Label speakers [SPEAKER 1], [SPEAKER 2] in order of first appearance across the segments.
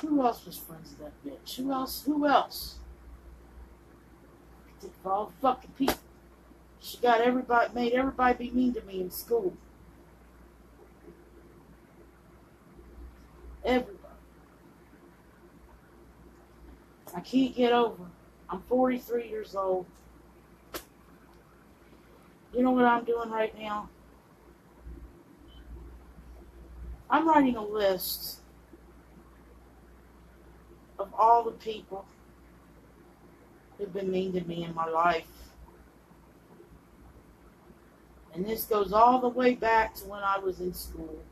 [SPEAKER 1] Who else was friends with that bitch? Who else? Who else? I think of all the fucking people. She got everybody, made everybody be mean to me in school. Everybody. I can't get over it. I'm 43 years old. You know what I'm doing right now? I'm writing a list of all the people who've been mean to me in my life. And this goes all the way back to when I was in school.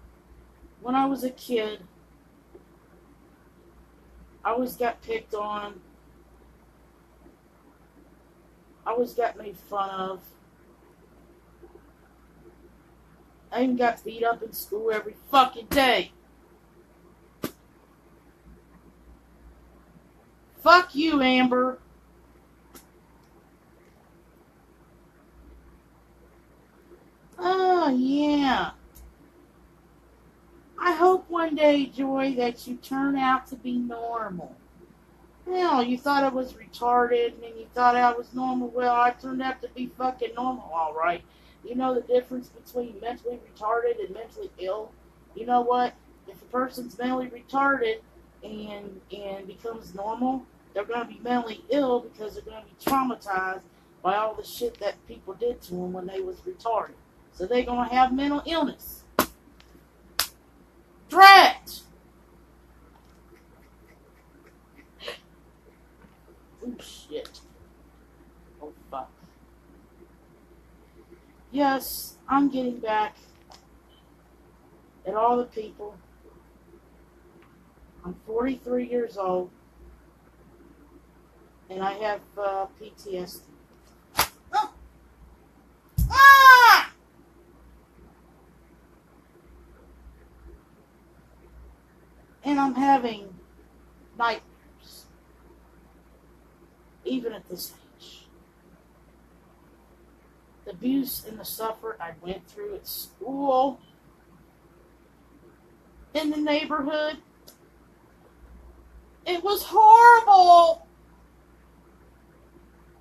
[SPEAKER 1] When I was a kid, I always got picked on. I always got made fun of. I even got beat up in school every fucking day. Fuck you, Amber. Oh, yeah. I hope one day, Joy, that you turn out to be normal. Hell, you thought I was retarded and you thought I was normal. Well, I turned out to be fucking normal, all right. You know the difference between mentally retarded and mentally ill? You know what? If a person's mentally retarded and becomes normal, they're going to be mentally ill because they're going to be traumatized by all the shit that people did to them when they was retarded. So they're going to have mental illness. Drat! Oh, shit. Oh, fuck. Yes, I'm getting back at all the people. I'm 43 years old, and I have PTSD. Oh. Ah! And I'm having nightmares, even at this age. The abuse and the suffering I went through at school, in the neighborhood, it was horrible.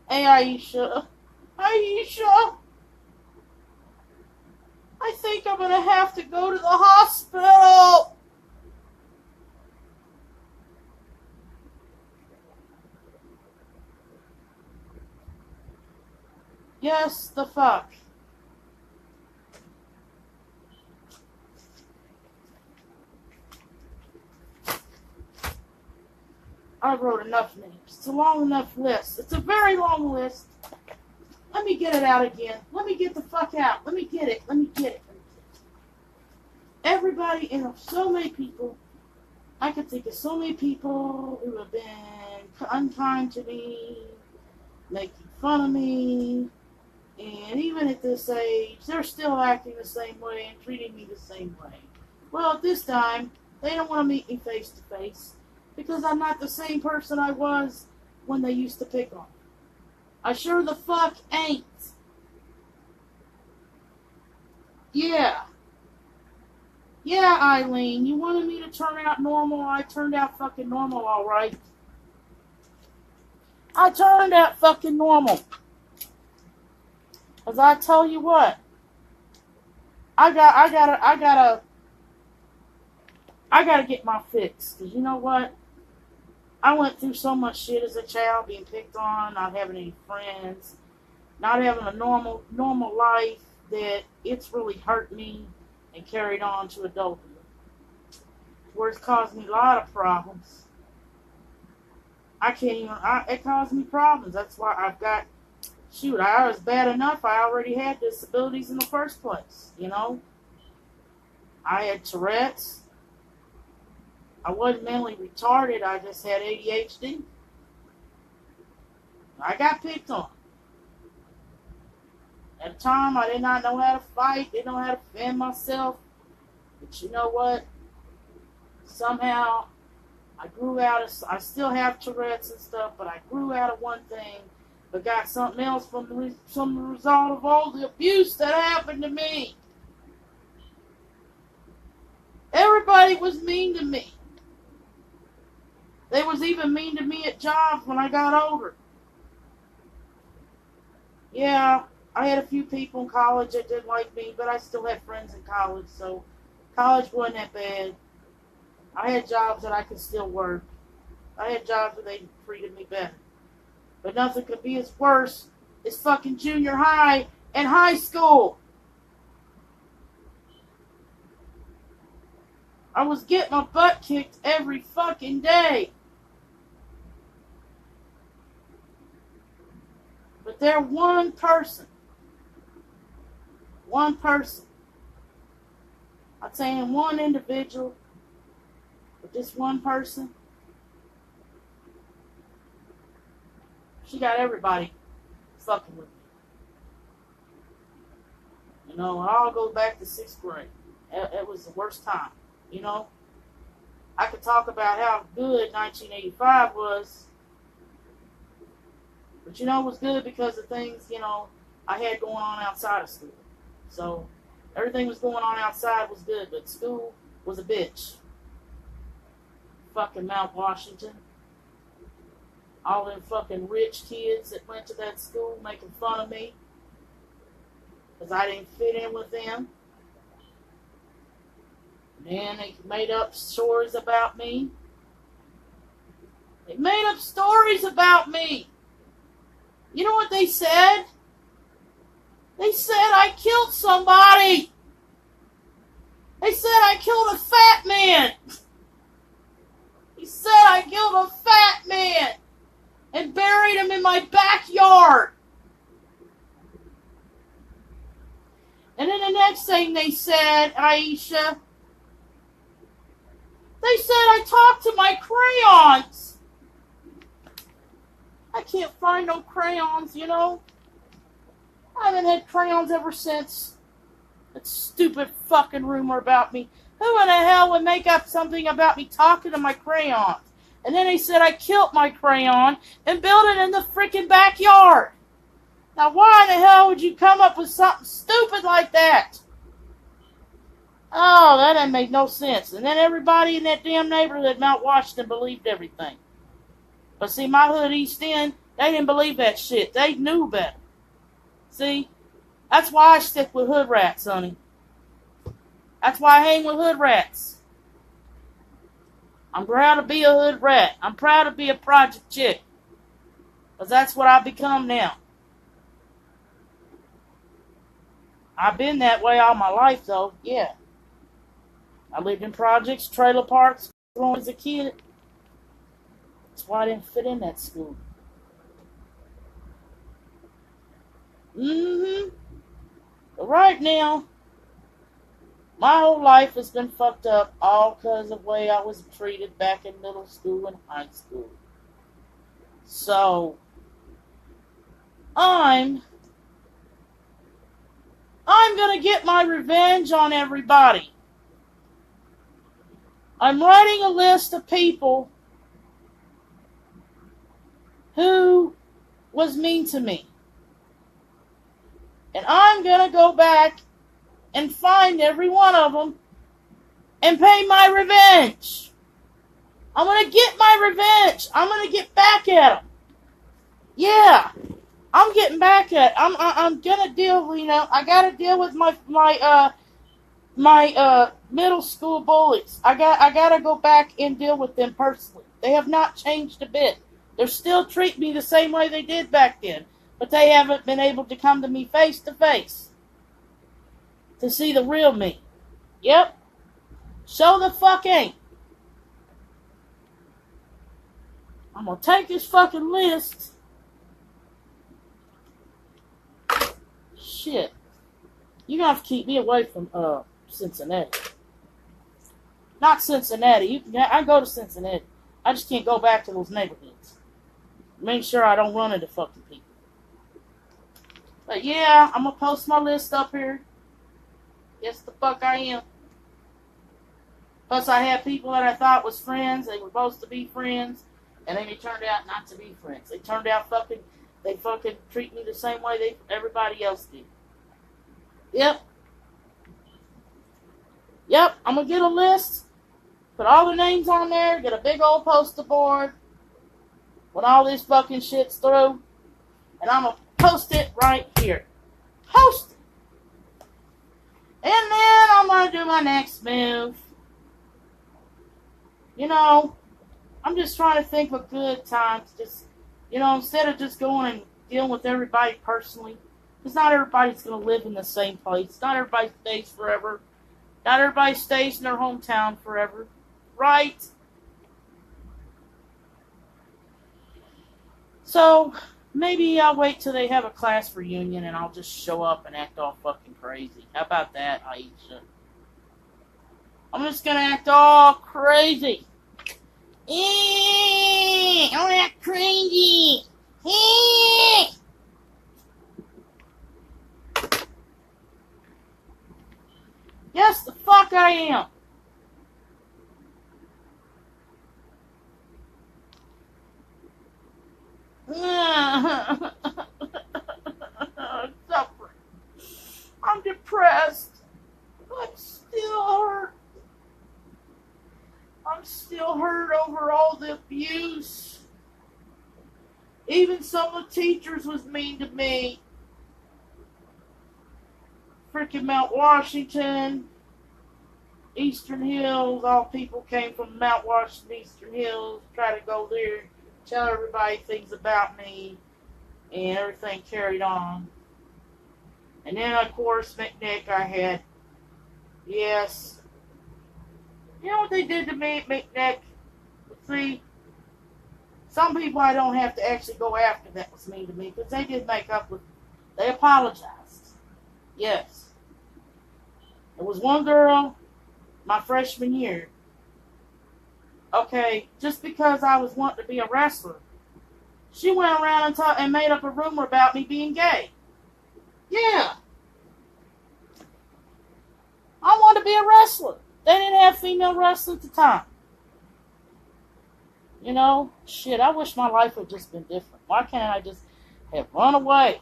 [SPEAKER 1] Hey, Aisha. Aisha. I think I'm going to have to go to the hospital. Yes, the fuck. I wrote enough names. It's a long enough list. It's a very long list. Let me get it out again. Let me get the fuck out. Let me get it. Let me get it. Everybody, and so many people, I could think of so many people who have been unkind to me, making fun of me, and even at this age, they're still acting the same way and treating me the same way. Well, at this time, they don't want to meet me face to face because I'm not the same person I was when they used to pick on me. I sure the fuck ain't. Yeah. Yeah, Eileen, you wanted me to turn out normal. I turned out fucking normal, all right. I turned out fucking normal. Cause I tell you what, I gotta get my fix. Cause you know what? I went through so much shit as a child, being picked on, not having any friends, not having a normal life, that it's really hurt me and carried on to adulthood, where it's caused me a lot of problems. It caused me problems. That's why I've got, I was bad enough. I already had disabilities in the first place, you know. I had Tourette's. I wasn't mentally retarded. I just had ADHD. I got picked on. At the time, I did not know how to fight. Didn't know how to defend myself. But you know what? Somehow, I grew out of, I still have Tourette's and stuff, but I grew out of one thing, but got something else from the result of all the abuse that happened to me. Everybody was mean to me. They was even mean to me at jobs when I got older. Yeah, I had a few people in college that didn't like me, but I still had friends in college, so college wasn't that bad. I had jobs that I could still work. I had jobs where they treated me better. But nothing could be as worse as fucking junior high and high school. I was getting my butt kicked every fucking day. But they're one person. One person. I'm saying one individual. But this one person, she got everybody fucking with me. You know, I'll go back to 6th grade. It was the worst time. You know, I could talk about how good 1985 was. But you know, it was good because of things, you know, I had going on outside of school. So, everything was going on outside was good, but school was a bitch. Fucking Mount Washington. All them fucking rich kids that went to that school making fun of me. Because I didn't fit in with them. Man, they made up stories about me. They made up stories about me. You know what they said? They said I killed somebody. They said I killed a fat man. He said I killed a fat man and buried him in my backyard. And then the next thing they said, Aisha, they said I talked to my crayons. I can't find no crayons, you know. I haven't had crayons ever since. That stupid fucking rumor about me. Who in the hell would make up something about me talking to my crayons? And then they said I killed my crayon and built it in the freaking backyard. Now why in the hell would you come up with something stupid like that? Oh, that didn't make no sense. And then everybody in that damn neighborhood, Mount Washington, believed everything. But see, my hood, East End, they didn't believe that shit. They knew better. See? That's why I stick with hood rats, honey. That's why I hang with hood rats. I'm proud to be a hood rat. I'm proud to be a project chick. Because that's what I've become now. I've been that way all my life, though. Yeah. I lived in projects, trailer parks, growing as a kid. That's why I didn't fit in that school. But right now, my whole life has been fucked up all because of the way I was treated back in middle school and high school. So, I'm gonna get my revenge on everybody. I'm writing a list of people who was mean to me. And I'm going to go back and find every one of them and pay my revenge. I'm going to get my revenge. I'm going to get back at them. Yeah. I'm getting back at I'm going to deal, you know, I got to deal with my middle school bullies. I got to go back and deal with them personally. They have not changed a bit. They're still treating me the same way they did back then. But they haven't been able to come to me face to face to see the real me. Yep. So the fuck ain't. I'm going to take this fucking list. Shit. You're going to have to keep me away from Cincinnati. Not Cincinnati. I go to Cincinnati. I just can't go back to those neighborhoods. Make sure I don't run into fucking people. But yeah, I'm going to post my list up here. Yes, the fuck I am. Plus, I had people that I thought was friends. They were supposed to be friends. And then they turned out not to be friends. They turned out they fucking treat me the same way everybody else did. Yep. I'm going to get a list. Put all the names on there, get a big old poster board when all this fucking shit's through, and I'm going to post it right here. Post it. And then I'm going to do my next move. You know, I'm just trying to think of a good time to just, you know, instead of just going and dealing with everybody personally, because not everybody's going to live in the same place. Not everybody stays forever. Not everybody stays in their hometown forever. Right? So, maybe I'll wait till they have a class reunion and I'll just show up and act all fucking crazy. How about that, Aisha? I'm just going to act all crazy. I'm going to act crazy. Yes, the fuck I am. I'm suffering. I'm depressed. I'm still hurt. I'm still hurt over all the abuse. Even some of the teachers was mean to me. Freaking Mount Washington, Eastern Hills, all people came from Mount Washington, Eastern Hills, try to go there, tell everybody things about me, and everything carried on. And then, of course, McNick, I had, yes. You know what they did to me at McNick? See, some people I don't have to actually go after that was mean to me, because they did make up with, they apologized. Yes. There was one girl, my freshman year. Okay, just because I was wanting to be a wrestler, she went around and made up a rumor about me being gay. Yeah. I wanted to be a wrestler. They didn't have female wrestling at the time. You know, shit, I wish my life had just been different. Why can't I just have run away?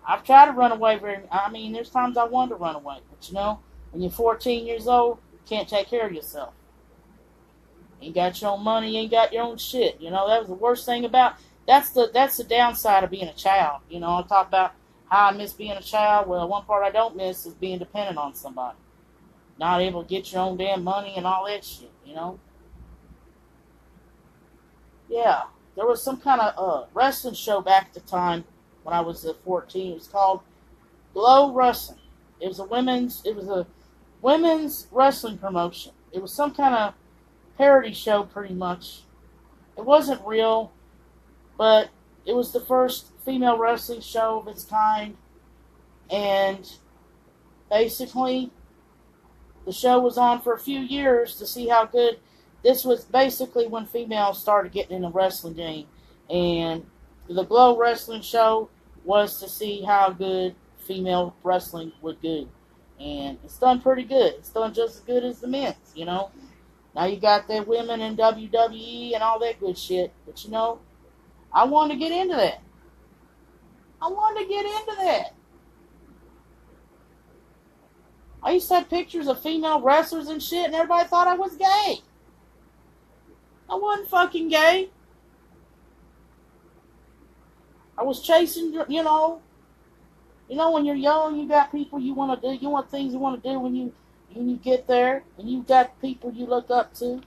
[SPEAKER 1] I've tried to run away there's times I wanted to run away. But you know, when you're 14 years old, you can't take care of yourself. You ain't got your own money, you ain't got your own shit. You know, that was the worst thing about, that's the downside of being a child. You know, I talk about how I miss being a child. Well, one part I don't miss is being dependent on somebody. Not able to get your own damn money and all that shit, you know. Yeah, there was some kind of wrestling show back at the time when I was 14. It was called Glow Wrestling. It was a women's wrestling promotion. It was some kind of parody show, pretty much. It wasn't real, but it was the first female wrestling show of its kind. And basically, the show was on for a few years to see how good. This was basically when females started getting in the wrestling game. And the Glow Wrestling show was to see how good female wrestling would do. And it's done pretty good. It's done just as good as the men's, you know. Now you got the women in WWE and all that good shit. But you know, I wanted to get into that. I used to have pictures of female wrestlers and shit, and everybody thought I was gay. I wasn't fucking gay. I was chasing, you know. You know, when you're young, you got people you want to do. You want things you want to do when you get there. And you got people you look up to.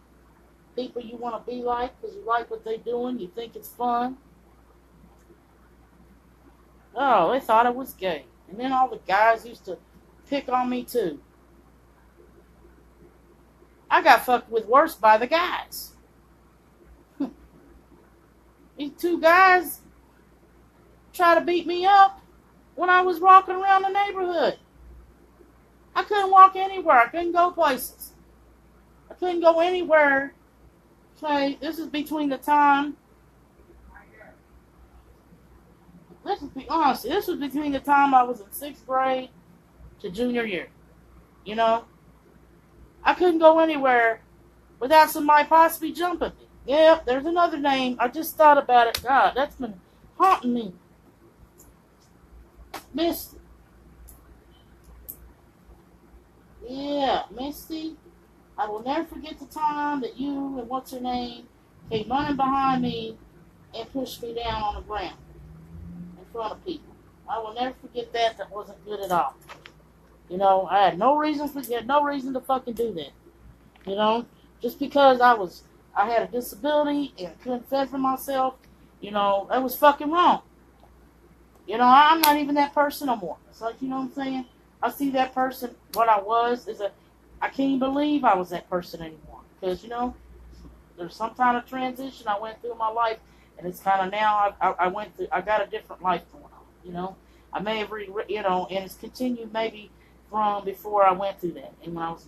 [SPEAKER 1] People you want to be like because you like what they're doing. You think it's fun. Oh, they thought I was gay. And then all the guys used to pick on me too. I got fucked with worse by the guys. These two guys tried to beat me up when I was walking around the neighborhood. I couldn't walk anywhere. I couldn't go places. I couldn't go anywhere. Okay, this is between the time. This was between the time I was in 6th grade to junior year. You know? I couldn't go anywhere without somebody possibly jumping me. Yep, there's another name. I just thought about it. God, that's been haunting me. Misty. Yeah, Misty. I will never forget the time that you and what's her name came running behind me and pushed me down on the ground in front of people. I will never forget that. That wasn't good at all. You know, I had no reason to fucking do that. You know, just because I had a disability and couldn't fend for myself. You know, that was fucking wrong. You know, I'm not even that person no more. It's like, you know what I'm saying? I see that person, what I was, I can't even believe I was that person anymore. Because, you know, there's some kind of transition I went through in my life, and it's kind of now I got a different life going on, you know? I may have, you know, and it's continued maybe from before I went through that, and when I was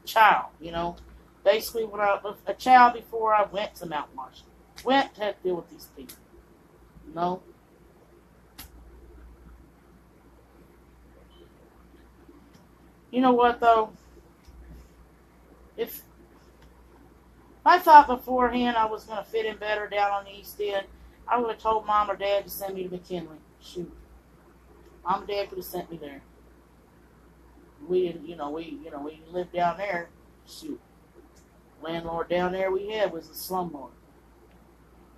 [SPEAKER 1] a child, you know? Basically, when I was a child before I went to Mount Marshall. Went to deal with these people, you know? You know what, though? If I thought beforehand I was going to fit in better down on the East End, I would have told Mom or Dad to send me to McKinley. Shoot. Mom and Dad could have sent me there. We didn't, we lived down there. Shoot. Landlord down there we had was a slumlord.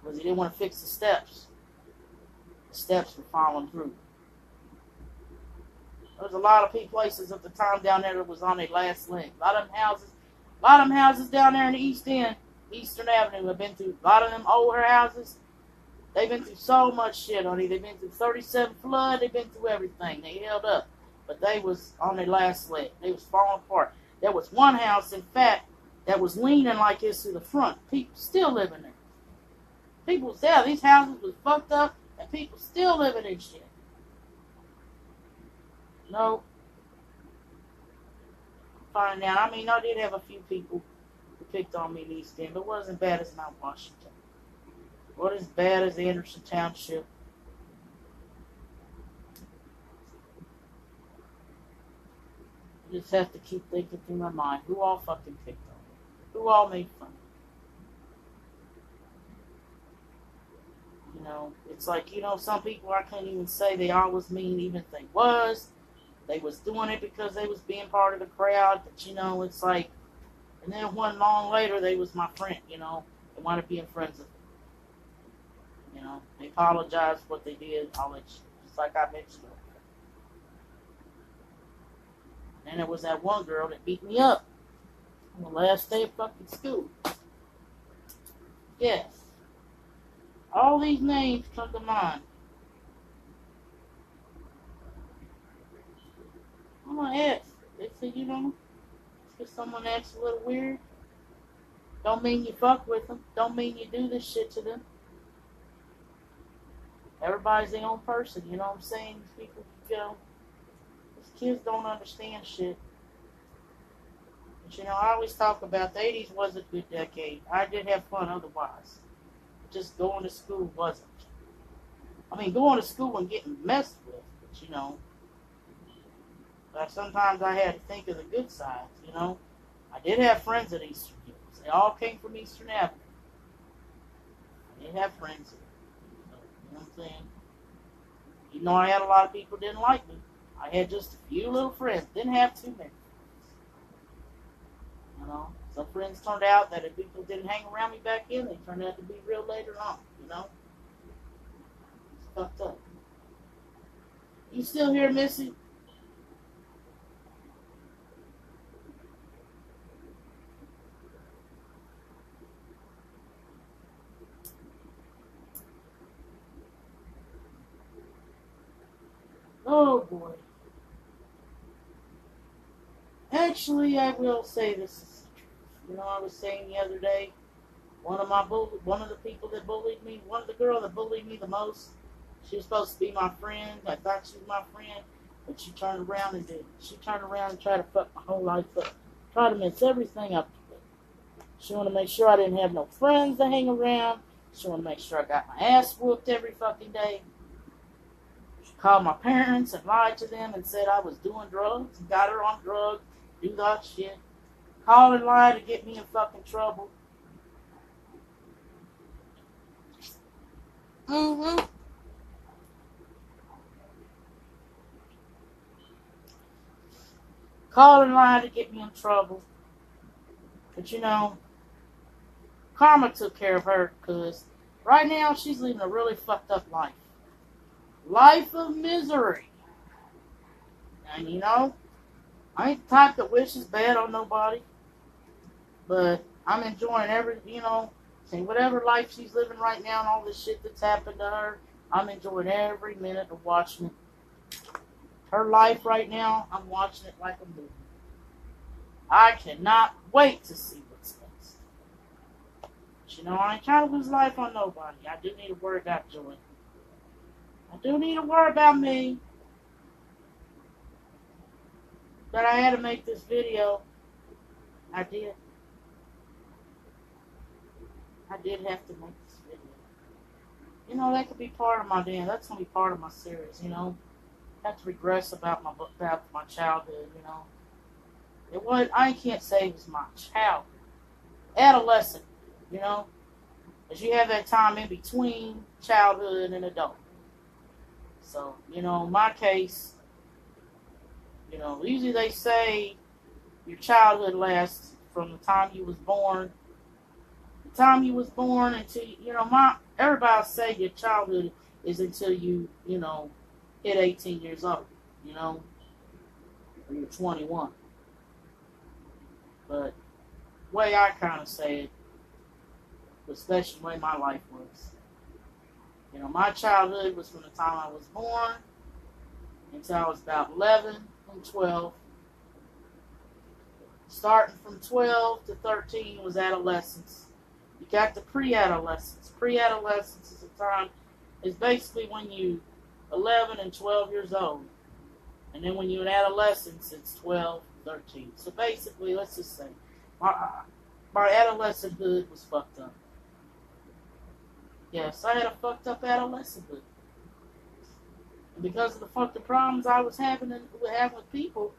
[SPEAKER 1] Because he didn't want to fix the steps. The steps were falling through. There was a lot of places at the time down there that was on their last leg. A lot of them houses down there in the East End, Eastern Avenue, have been through, a lot of them older houses, they've been through so much shit, honey. They've been through 37 flood, they've been through everything. They held up. But they was on their last leg. They was falling apart. There was one house, in fact, that was leaning like this to the front. People still living there. People said these houses was fucked up, and people still living in shit. No. Find out. I mean, I did have a few people who picked on me in East End, but it wasn't as bad as Mount Washington. It wasn't as bad as Anderson Township. I just have to keep thinking through my mind, who all fucking picked on me? Who all made fun of me? You know, it's like, you know, some people I can't even say they always mean, even if they was. They was doing it because they was being part of the crowd, but, you know, it's like, and then one long later, they was my friend, you know. They wanted being friends with me. You know, they apologized for what they did, all that shit, just like I mentioned earlier. And there was that one girl that beat me up on the last day of fucking school. Yes. All these names come to mind. I'm gonna ask. They say, you know, if someone acts a little weird, don't mean you fuck with them. Don't mean you do this shit to them. Everybody's their own person, you know what I'm saying? People, you know, these kids don't understand shit. But, you know, I always talk about the 80s was a good decade. I did have fun otherwise. Just going to school wasn't. I mean, going to school and getting messed with, but, you know, but sometimes I had to think of the good sides, you know. I did have friends at Eastern Hills. They all came from Eastern Avenue. I did have friends there. You know what I'm saying? Even though I had a lot of people who didn't like me, I had just a few little friends. Didn't have too many. You know, some friends turned out that if people didn't hang around me back then, they turned out to be real later on. You know, it's fucked up. You still here, Missy? Oh boy. Actually, I will say this is the truth. You know, I was saying the other day, one of the people that bullied me, one of the girls that bullied me the most, she was supposed to be my friend. I thought she was my friend, but she turned around and did. She turned around and tried to fuck my whole life up. Tried to mess everything up. She wanted to make sure I didn't have no friends to hang around. She wanted to make sure I got my ass whooped every fucking day. She called my parents and lied to them and said I was doing drugs and got her on drugs, do that shit. Called and lied to get me in fucking trouble. Mm-hmm. Called and lied to get me in trouble. But you know, karma took care of her because right now she's living a really fucked up life. Life of misery. And you know, I ain't the type that wishes bad on nobody. But I'm enjoying see, whatever life she's living right now and all this shit that's happened to her, I'm enjoying every minute of watching it. Her life right now, I'm watching it like a movie. I cannot wait to see what's next. But you know, I ain't trying to lose life on nobody. I do need to worry about Joy. I do need to worry about me. But I had to make this video. I did. I did have to make this video. You know, that could be part of my that's gonna be part of my series, you know. I have to regress about my childhood, you know. It was I can't say it was my childhood. Adolescent, you know. Because you have that time in between childhood and adult. So, you know, in my case, you know, usually they say your childhood lasts from the time you was born. The time you was born until, you know, everybody say your childhood is until you know, hit 18 years old, you know, or you're 21. But the way I kind of say it, especially the way my life was, you know, my childhood was from the time I was born until I was about 11 and 12. Starting from 12 to 13 was adolescence. You got the pre-adolescence. Pre-adolescence is a time, is basically when you 11 and 12 years old. And then when you're in adolescence, it's 12, 13. So basically, let's just say, my adolescenthood was fucked up. Yes, I had a fucked up adolescenthood. And because of the fucking problems I was having with people,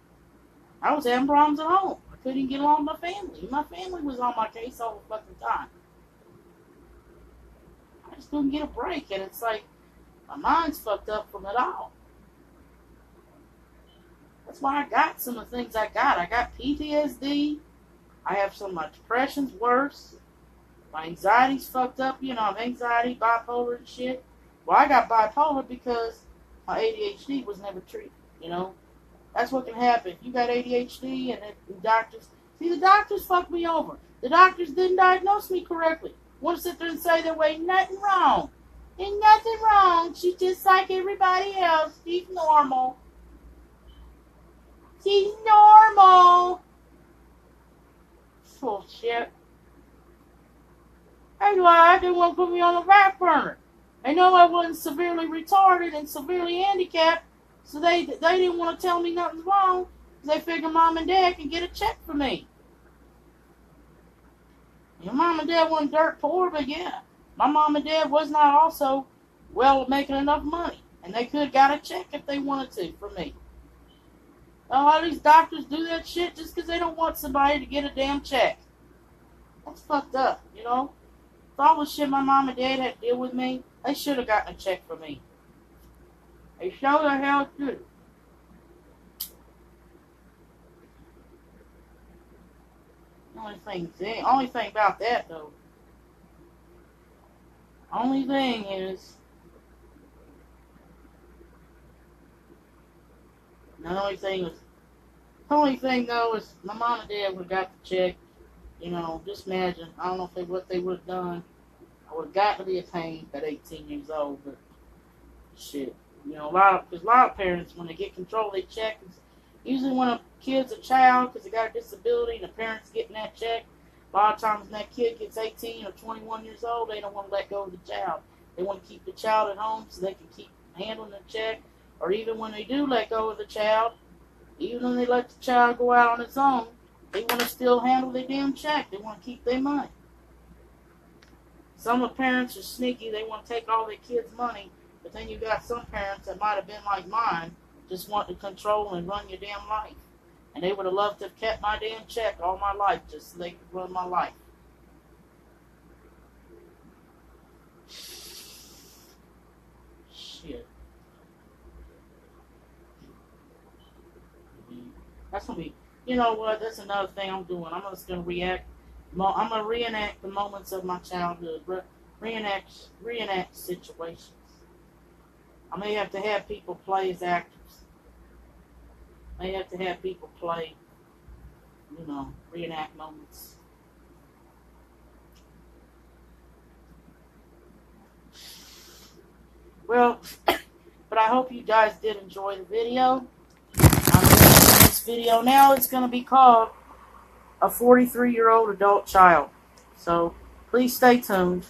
[SPEAKER 1] I was having problems at home. I couldn't get along with my family. My family was on my case all the fucking time. I just couldn't get a break, and it's like, my mind's fucked up from it all. That's why I got some of the things I got. I got PTSD. I have some of my depression's worse. My anxiety's fucked up. You know, I have anxiety, bipolar and shit. Well, I got bipolar because my ADHD was never treated, you know. That's what can happen. You got ADHD and the doctors. See, the doctors fucked me over. The doctors didn't diagnose me correctly. Want to sit there and say there ain't nothing wrong. Ain't nothing wrong. She's just like everybody else. She's normal. She's normal. Bullshit. That's why I didn't want to put me on the back burner. They know I wasn't severely retarded and severely handicapped, so they didn't want to tell me nothing's wrong. They figured mom and dad can get a check for me. Your mom and dad weren't dirt poor, but yeah, my mom and dad was not also well making enough money, and they could have got a check if they wanted to for me. A lot of these doctors do that shit just because they don't want somebody to get a damn check. That's fucked up, you know? For all the shit my mom and dad had to deal with me, they should have gotten a check for me. They sure the hell should. Only thing about that though. Only thing is, the only thing though is my mom and dad would have got the check. You know, just imagine. I don't know what they would have done. I would have got to be a pain at 18 years old, but shit. You know, a lot of parents, when they get control, they check. Usually when a kid's a child because they got a disability and the parents getting that check, a lot of times when that kid gets 18 or 21 years old, they don't want to let go of the child. They want to keep the child at home so they can keep handling the check. Or even when they do let go of the child, even when they let the child go out on its own, they want to still handle their damn check. They want to keep their money. Some of the parents are sneaky. They want to take all their kids' money. But then you got some parents that might have been like mine, just want to control and run your damn life. And they would have loved to have kept my damn check all my life just so they could run my life. Shit. That's going to be, you know what, that's another thing I'm doing. I'm just going to react I'm gonna reenact the moments of my childhood. Reenact situations. I may have to have people play as actors. I may have to have people play, reenact moments. Well, but I hope you guys did enjoy the video. I'm going to end this video now. It's going to be called A 43-Year-Old Adult Child. So please stay tuned.